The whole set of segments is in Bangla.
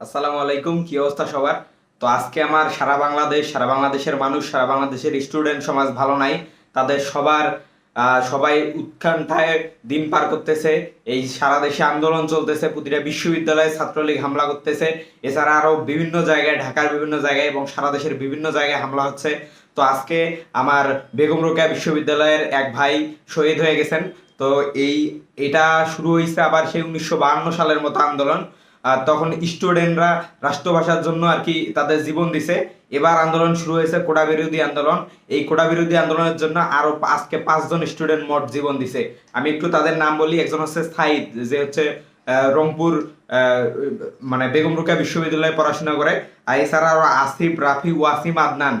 আসসালামু আলাইকুম, কি অবস্থা সবার? তো আজকে আমার সারা বাংলাদেশের মানুষ, সারা বাংলাদেশের স্টুডেন্ট সমাজ ভালো নাই। তাদের সবাই উৎকণ্ঠায় দিন পার করতেছে। এই সারা দেশে আন্দোলন চলতেছে, প্রতিটা বিশ্ববিদ্যালয়ে ছাত্রলীগ হামলা করতেছে। এছাড়া আরো বিভিন্ন জায়গায়, ঢাকার বিভিন্ন জায়গায় এবং সারা দেশের বিভিন্ন জায়গায় হামলা হচ্ছে। তো আজকে আমার বেগম রোকেয়া বিশ্ববিদ্যালয়ের এক ভাই শহীদ হয়ে গেছেন। তো এই এটা শুরু হয়েছে আবার সেই 1952 সালের মতো আন্দোলন। তখন স্টুডেন্টরা রাষ্ট্রভাষার জন্য আর কি তাদের জীবন দিছে। এবার আন্দোলন শুরু হয়েছে কোটা বিরোধী আন্দোলন। এই কোটা বিরোধী আন্দোলনের জন্য আরো আজকে 5 জন স্টুডেন্ট মোট জীবন দিছে। আমি একটু তাদের নাম বলি। একজন হচ্ছে সাইদ, যে হচ্ছে রংপুর আহ, মানে বেগম রোকেয়া বিশ্ববিদ্যালয়ে পড়াশোনা করে। আর এছাড়া আরো আসিফ, রাফি, ওয়াসিম, আদনান,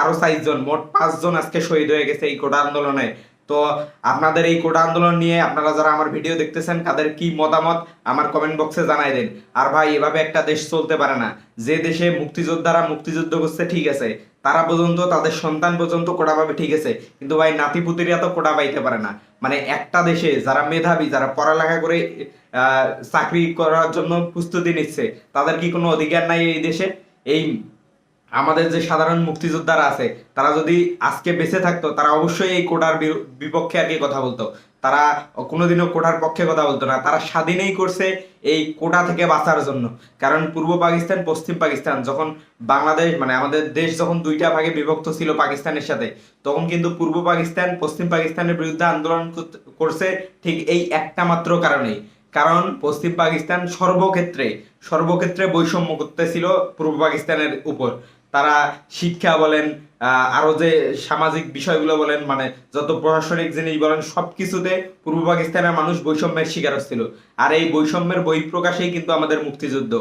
আরো 4 জন, মোট 5 জন আজকে শহীদ হয়ে গেছে এই কোটা আন্দোলনে। তো আপনাদের এই কোটা আন্দোলন নিয়ে আপনারা যারা আমার ভিডিও দেখতেছেন, তাদের কি মতামত আমার কমেন্ট বক্সে জানাই দেন। আর ভাই, এভাবে একটা দেশ চলতে পারে না। যে দেশে মুক্তিযোদ্ধারা মুক্তিযুদ্ধ করছে ঠিক আছে, তারা পর্যন্ত, তাদের সন্তান পর্যন্ত কোটা পাবে ঠিক আছে, কিন্তু ভাই নাতিপুতিরা তো কোটা পাইতে পারে না। মানে একটা দেশে যারা মেধাবী, যারা পড়ালেখা করে চাকরি করার জন্য প্রস্তুতি নিচ্ছে, তাদের কি কোনো অধিকার নাই এই দেশে? এই আমাদের যে সাধারণ মুক্তিযোদ্ধারা আছে, তারা যদি আজকে বেঁচে থাকতো, তারা অবশ্যই এই কোটার বিপক্ষে আর কি কথা বলতো। তারা কোনোদিনও কোটার পক্ষে কথা বলতো না। তারা স্বাধীনই করছে এই কোটা থেকে বাঁচার জন্য। কারণ পূর্ব পাকিস্তান, পশ্চিম পাকিস্তান, যখন বাংলাদেশ মানে আমাদের দেশ যখন দুইটা ভাগে বিভক্ত ছিল পাকিস্তানের সাথে, তখন কিন্তু পূর্ব পাকিস্তান পশ্চিম পাকিস্তানের বিরুদ্ধে আন্দোলন করছে ঠিক এই একটা মাত্র কারণেই। কারণ পশ্চিম পাকিস্তান সর্বক্ষেত্রে সর্বক্ষেত্রে বৈষম্য করতেছিল পূর্ব পাকিস্তানের উপর। তারা শিক্ষা বলেন, আরো যে সামাজিক বিষয়গুলো বলেন, মানে যত প্রশাসনিক জিনিস বলেন, সবকিছুতে পূর্ব পাকিস্তানের মানুষ বৈষম্যের শিকার হচ্ছিল। আর এই বৈষম্যের বহিঃপ্রকাশেই কিন্তু আমাদের মুক্তিযুদ্ধ।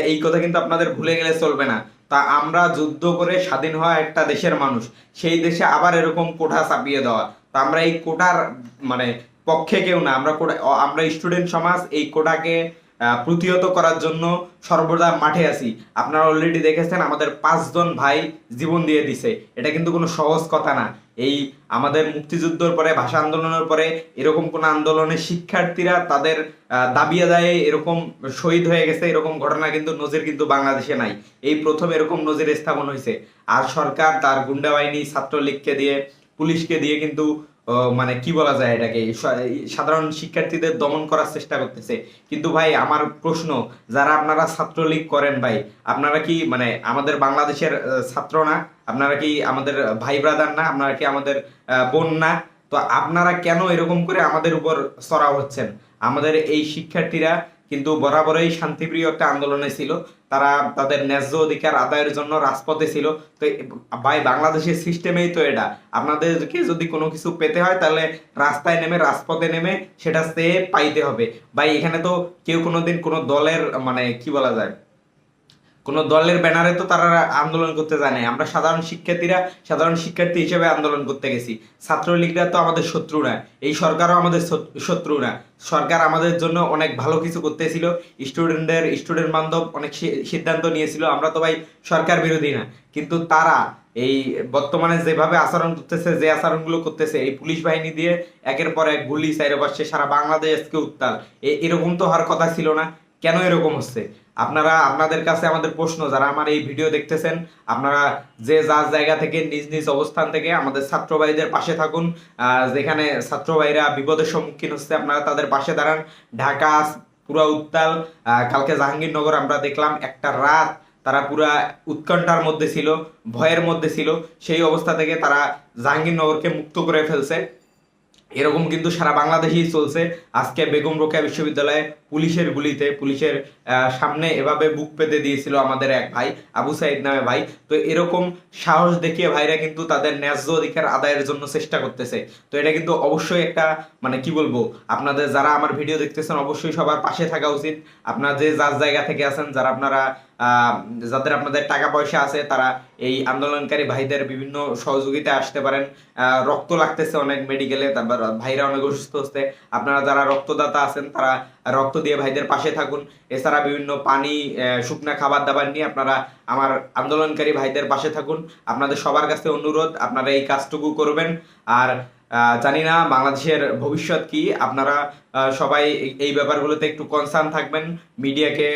এই কথা কিন্তু আপনাদের ভুলে গেলে চলবে না। তা আমরা যুদ্ধ করে স্বাধীন হওয়া একটা দেশের মানুষ, সেই দেশে আবার এরকম কোঠা চাপিয়ে দেওয়া। তা আমরা এই কোটার মানে পক্ষে কেউ না। আমরা স্টুডেন্ট সমাজ এই কোটাকে প্রতিহত করার জন্য সর্বদা মাঠে আছি। আপনারা অলরেডি দেখেছেন আমাদের 5 জন ভাই জীবন দিয়ে দিছে। এটা কিন্তু কোনো সহজ কথা না। এই আমাদের মুক্তিযুদ্ধের পরে, ভাষা আন্দোলনের পরে এরকম কোন আন্দোলনে শিক্ষার্থীরা তাদের দাবি আদায়ে এরকম শহীদ হয়ে গেছে, এরকম ঘটনা কিন্তু নজির কিন্তু বাংলাদেশে নাই। এই প্রথম এরকম নজির স্থাপন হয়েছে। আর সরকার তার গুন্ডা বাহিনী, ছাত্রলীগকে দিয়ে, পুলিশকে দিয়ে কিন্তু মানে কি বলা যায়, এটাকে সাধারণ শিক্ষার্থীদের দমন করার চেষ্টা করতেছে। কিন্তু ভাই, আমার প্রশ্ন, যারা আপনারা ছাত্রলীগ করেন ভাই, আপনারা কি মানে আমাদের বাংলাদেশের ছাত্র না? আপনারা কি আমাদের ভাই ব্রাদার না? আপনারা কি আমাদের বোন না? তো আপনারা কেন এরকম করে আমাদের উপর চড়াও হচ্ছেন? আমাদের এই শিক্ষার্থীরা কিন্তু বরাবরই শান্তিপ্রিয় একটা আন্দোলনে ছিল। তারা তাদের ন্যায্য অধিকার আদায়ের জন্য রাজপথে ছিল। তো ভাই, বাংলাদেশের সিস্টেমেই তো এটা। আপনাদেরকে যদি কোনো কিছু পেতে হয়, তাহলে রাস্তায় নেমে, রাজপথে নেমে সেটা সে পাইতে হবে। ভাই, এখানে তো কেউ কোনোদিন কোনো দলের মানে কি বলা যায়, কোনো দলের ব্যানারে তো তারা আন্দোলন করতে যায় না। আমরা সাধারণ শিক্ষার্থী হিসেবে আন্দোলন করতে গেছি। ছাত্রলীগরা তো আমাদের শত্রু না, এই সরকারও আমাদের শত্রু না। সরকার আমাদের জন্য অনেক ভালো কিছু করতেছিল, স্টুডেন্ট বান্ধব অনেক সিদ্ধান্ত নিয়েছিল। আমরা তো ভাই সরকার বিরোধী না। কিন্তু তারা এই বর্তমানে যেভাবে আচরণ করতেছে, যে আচরণগুলো করতেছে, এই পুলিশ বাহিনী দিয়ে একের পর এক গুলি চাইরে পাচ্ছে, সারা বাংলাদেশ আজকে উত্তাল। এরকম তো হওয়ার কথা ছিল না। কেন এরকম হচ্ছে? আপনাদের কাছে আমাদের প্রশ্ন, যারা আমার এই ভিডিও দেখতেছেন, আপনারা যে যার জায়গা থেকে, নিজ নিজ অবস্থান থেকে আমাদের ছাত্র ভাইদের পাশে থাকুন। যেখানে ছাত্র ভাইরা বিপদের সম্মুখীন হচ্ছে, আপনারা তাদের পাশে দাঁড়ান। ঢাকা পুরা উত্তাল। কালকে জাহাঙ্গীরনগর আমরা দেখলাম একটা রাত তারা পুরা উৎকণ্ঠার মধ্যে ছিল, ভয়ের মধ্যে ছিল। সেই অবস্থা থেকে তারা জাহাঙ্গীরনগরকে মুক্ত করে ফেলছে। এরকম কিন্তু সারা বাংলাদেশেই চলছে। আজকে বেগম রোকেয়া বিশ্ববিদ্যালয়ে পুলিশের গুলিতে, পুলিশের সামনে এভাবে বুক পেতে দিয়েছিল আমাদের এক ভাই, আবু সাইদ নামে ভাই। তো এরকম সাহস দেখিয়ে ভাইরা কিন্তু তাদের ন্যায্য অধিকার আদায়ের জন্য চেষ্টা করতেছে। তো এটা কিন্তু অবশ্যই একটা মানে কি বলবো, আপনাদের যারা আমার ভিডিও দেখতেছেন, অবশ্যই সবার পাশে থাকা উচিত। আপনারা যে যার জায়গা থেকে আছেন, যাদের আপনাদের টাকা পয়সা আছে, তারা এই আন্দোলনকারী ভাইদের বিভিন্ন সহযোগিতায় আসতে পারেন। রক্ত লাগতেছে অনেক মেডিকেলে, তারপর ভাইরা অনেক অসুস্থ হচ্ছে। আপনারা যারা রক্তদাতা আছেন, তারা রক্ত দিয়ে ভাইদের পাশে থাকুন। এছাড়া বিভিন্ন পানি, শুকনা খাবার দাবার নিয়ে আপনারা আমার আন্দোলনকারী ভাইদের পাশে থাকুন। আপনাদের সবার কাছে অনুরোধ, আপনারা এই কাজটুকু করবেন। আর জানি না বাংলাদেশের ভবিষ্যৎ কি। আপনারা সবাই এই ব্যাপারগুলোতে একটু কনসার্ন থাকবেন, মিডিয়াকে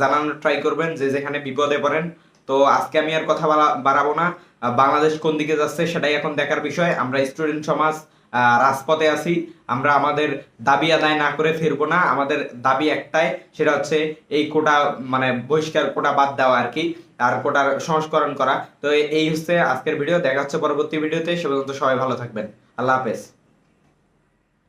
জানানোর ট্রাই করবেন যে যেখানে বিপদে পড়েন। তো আজকে আমি আর কথা বাড়াবো না। বাংলাদেশ কোন দিকে যাচ্ছে সেটাই এখন দেখার বিষয়। আমরা স্টুডেন্ট সমাজ রাজপথে আছি। আমরা আমাদের দাবি আদায় না করে ফিরবো না। আমাদের দাবি একটাই, সেটা হচ্ছে এই কোটা মানে বহিষ্কার, কোটা বাদ দেওয়া আর কি, আর কোটার সংস্করণ করা। তো এই হচ্ছে আজকের ভিডিও। দেখা হচ্ছে পরবর্তী ভিডিওতে। সে পর্যন্ত সবাই ভালো থাকবেন। আল্লাহ হাফেজ।